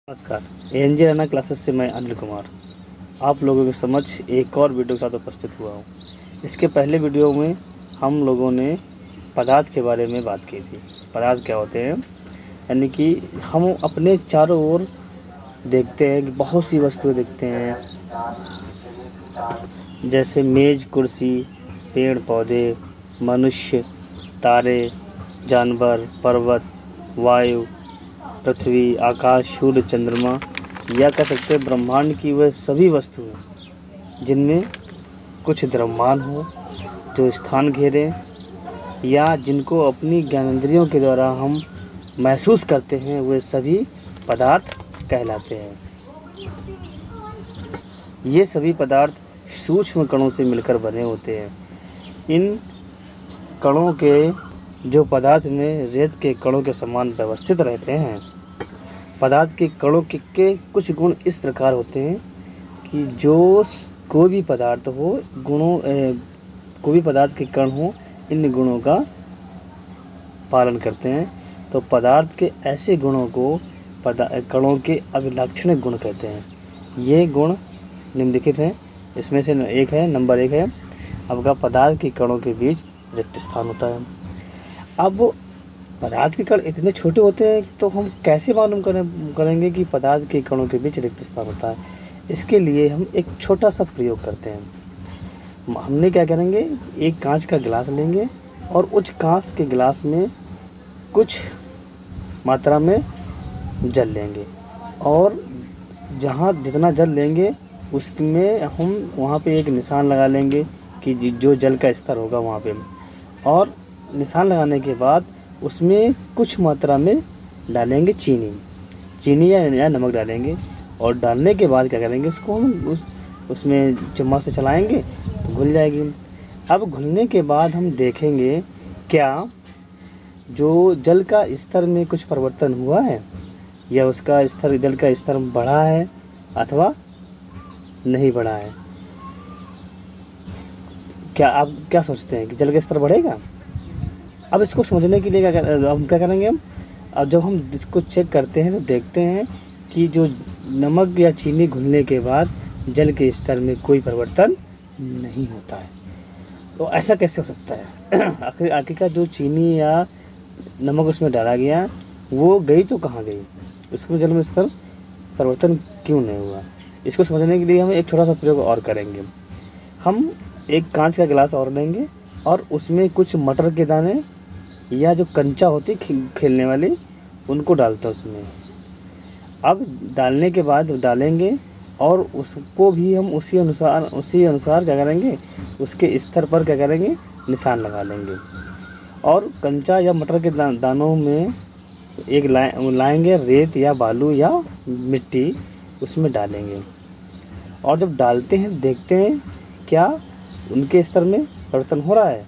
नमस्कार। एएनजे रैना क्लासेस से मैं अनिल कुमार आप लोगों के समक्ष एक और वीडियो के साथ उपस्थित हुआ हूँ। इसके पहले वीडियो में हम लोगों ने पदार्थ के बारे में बात की थी। पदार्थ क्या होते हैं, यानी कि हम अपने चारों ओर देखते हैं कि बहुत सी वस्तुएं देखते हैं, जैसे मेज़, कुर्सी, पेड़ पौधे, मनुष्य, तारे, जानवर, पर्वत, वायु, पृथ्वी, आकाश, सूर्य, चंद्रमा, या कह सकते हैं ब्रह्मांड की वह सभी वस्तुएं जिनमें कुछ द्रव्यमान हो, जो स्थान घेरे, या जिनको अपनी ज्ञानेंद्रियों के द्वारा हम महसूस करते हैं, वे सभी पदार्थ कहलाते हैं। ये सभी पदार्थ सूक्ष्म कणों से मिलकर बने होते हैं। इन कणों के जो पदार्थ में रेत के कणों के समान व्यवस्थित रहते हैं। पदार्थ के कणों के कुछ गुण इस प्रकार होते हैं कि जो कोई भी पदार्थ हो, कोई भी पदार्थ के कण हो, इन गुणों का पालन करते हैं। तो पदार्थ के ऐसे गुणों को कणों के अभिलाक्षणिक गुण कहते हैं। ये गुण निम्नलिखित हैं। इसमें से नंबर 1 है आपका पदार्थ के कणों के बीच रिक्त स्थान होता है। अब पदार्थ के कण इतने छोटे होते हैं तो हम कैसे मालूम करेंगे कि पदार्थ के कणों के बीच रिक्त स्थान होता है। इसके लिए हम एक छोटा सा प्रयोग करते हैं। हमने क्या करेंगे, एक कांच का गिलास लेंगे और उस कांच के गिलास में कुछ मात्रा में जल लेंगे, और जहाँ जितना जल लेंगे उसमें हम वहाँ पे एक निशान लगा लेंगे कि जो जल का स्तर होगा वहाँ पे, और निशान लगाने के बाद उसमें कुछ मात्रा में डालेंगे चीनी या नमक डालेंगे। और डालने के बाद क्या करेंगे, उसको हम उसमें चम्मच से चलाएंगे तो घुल जाएगी। अब घुलने के बाद हम देखेंगे क्या जो जल का स्तर में कुछ परिवर्तन हुआ है, या उसका स्तर, जल का स्तर बढ़ा है अथवा नहीं बढ़ा है। क्या आप क्या सोचते हैं कि जल का स्तर बढ़ेगा? अब इसको समझने के लिए हम क्या करेंगे, अब जब हम इसको चेक करते हैं तो देखते हैं कि जो नमक या चीनी घुलने के बाद जल के स्तर में कोई परिवर्तन नहीं होता है। तो ऐसा कैसे हो सकता है? आखिरकार जो चीनी या नमक उसमें डाला गया वो गई तो कहाँ गई, उसमें जल में स्तर परिवर्तन क्यों नहीं हुआ? इसको समझने के लिए हम एक छोटा सा प्रयोग और करेंगे। हम एक कांच का गिलास और लेंगे और उसमें कुछ मटर के दाने या जो कंचा होती खेलने वाली, उनको डालते हैं उसमें। अब डालने के बाद डालेंगे और उसको भी हम उसी अनुसार क्या करेंगे, उसके स्तर पर क्या करेंगे, निशान लगा लेंगे। और कंचा या मटर के दानों में एक लाएंगे रेत या बालू या मिट्टी, उसमें डालेंगे। और जब डालते हैं देखते हैं क्या उनके स्तर में परिवर्तन हो रहा है?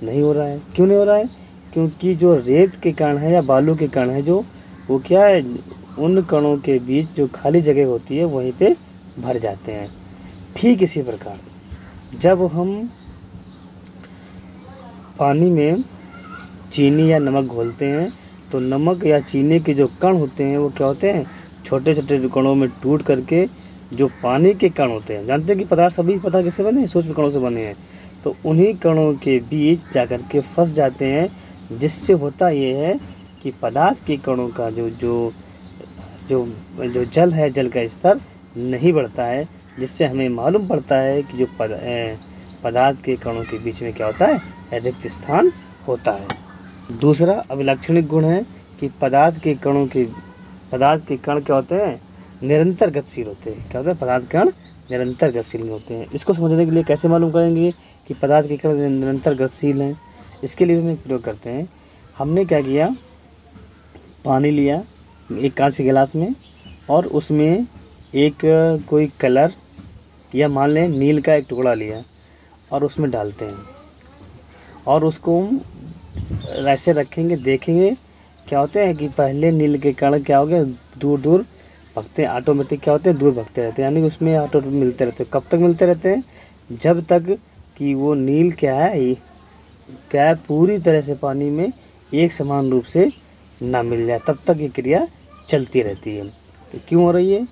नहीं हो रहा है। क्यों नहीं हो रहा है? क्योंकि जो रेत के कण है या बालू के कण है, जो वो क्या है, उन कणों के बीच जो खाली जगह होती है वहीं पे भर जाते हैं। ठीक इसी प्रकार जब हम पानी में चीनी या नमक घोलते हैं तो नमक या चीनी के जो कण होते हैं वो क्या होते हैं, छोटे छोटे कणों में टूट करके जो पानी के कण होते हैं, जानते हैं कि पदार्थ सभी पदार्थ किससे बने हैं, सूक्ष्म कणों से बने हैं, तो उन्हीं कणों के बीच जाकर के फंस जाते हैं। जिससे होता ये है कि पदार्थ के कणों का जो जल है, जल का स्तर नहीं बढ़ता है, जिससे हमें मालूम पड़ता है कि जो पदार्थ के कणों के बीच में क्या होता है, रिक्त स्थान होता है। दूसरा अभिलाक्षणिक गुण है कि पदार्थ के कण क्या होते हैं, निरंतर गतिशील होते हैं। क्या होता है, पदार्थ कण निरंतर गतिशील होते हैं। इसको समझने के लिए कैसे मालूम करेंगे कि पदार्थ के कण निरंतर गतिशील हैं? इसके लिए हम एक प्रयोग करते हैं। हमने क्या किया, पानी लिया एक कांच के गिलास में, और उसमें एक कोई कलर या मान लें नील का एक टुकड़ा लिया और उसमें डालते हैं, और उसको हम ऐसे रखेंगे। देखेंगे क्या होते हैं कि पहले नील के कण क्या हो गए, दूर दूर भगते हैं, ऑटोमेटिक क्या होते हैं, दूर भगते रहते हैं, यानी कि उसमें ऑटोमेटिक मिलते रहते हैं। कब तक मिलते रहते हैं? जब तक कि वो नील क्या है पूरी तरह से पानी में एक समान रूप से ना मिल जाए, तब तक ये क्रिया चलती रहती है। तो क्यों हो रही है?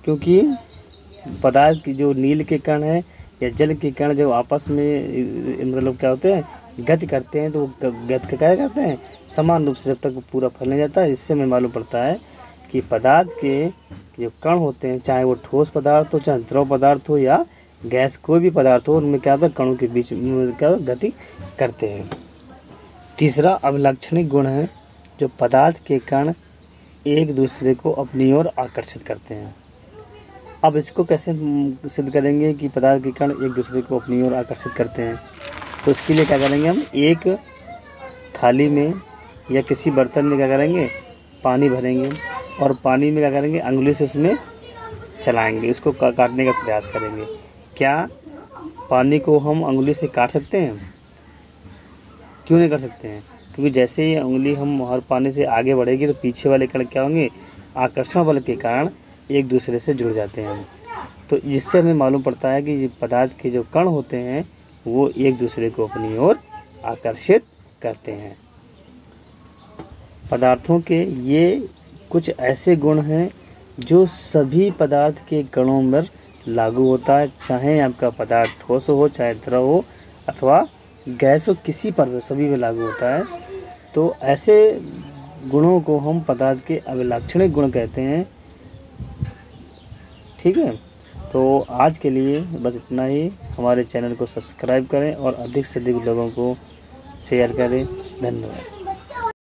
क्योंकि पदार्थ की जो नील के कण है या जल के कण जो आपस में मतलब क्या होते हैं, गति करते हैं, तो वो गति क्या करते हैं, समान रूप से जब तक वो पूरा फैलने जाता है। इससे हमें मालूम पड़ता है कि पदार्थ के जो कण होते हैं, चाहे वो ठोस पदार्थ हो, चाहे द्रव पदार्थ हो या गैस, कोई भी पदार्थ हो, उनमें क्या होता है, कणों के बीच में क्या गति करते हैं। तीसरा अभिलक्षणिक गुण है जो पदार्थ के कण एक दूसरे को अपनी ओर आकर्षित करते हैं। अब इसको कैसे सिद्ध करेंगे कि पदार्थ के कण एक दूसरे को अपनी ओर आकर्षित करते हैं? तो इसके लिए क्या करेंगे, हम एक थाली में या किसी बर्तन में क्या करेंगे, पानी भरेंगे और पानी में क्या करेंगे, अंगुली से उसमें चलाएंगे, उसको काटने का प्रयास करेंगे। क्या पानी को हम अंगुली से काट सकते हैं? क्यों नहीं कर सकते हैं? क्योंकि जैसे ही उंगली हम हर पानी से आगे बढ़ेगी तो पीछे वाले कण क्या होंगे, आकर्षण बल के कारण एक दूसरे से जुड़ जाते हैं। तो इससे हमें मालूम पड़ता है कि पदार्थ के जो कण होते हैं वो एक दूसरे को अपनी ओर आकर्षित करते हैं। पदार्थों के ये कुछ ऐसे गुण हैं जो सभी पदार्थ के कणों में लागू होता है, चाहे आपका पदार्थ ठोस हो, चाहे द्रव हो अथवा गैस हो, किसी पर भी सभी में लागू होता है। तो ऐसे गुणों को हम पदार्थ के अभिलक्षणिक गुण कहते हैं। ठीक है, तो आज के लिए बस इतना ही। हमारे चैनल को सब्सक्राइब करें और अधिक से अधिक लोगों को शेयर करें। धन्यवाद।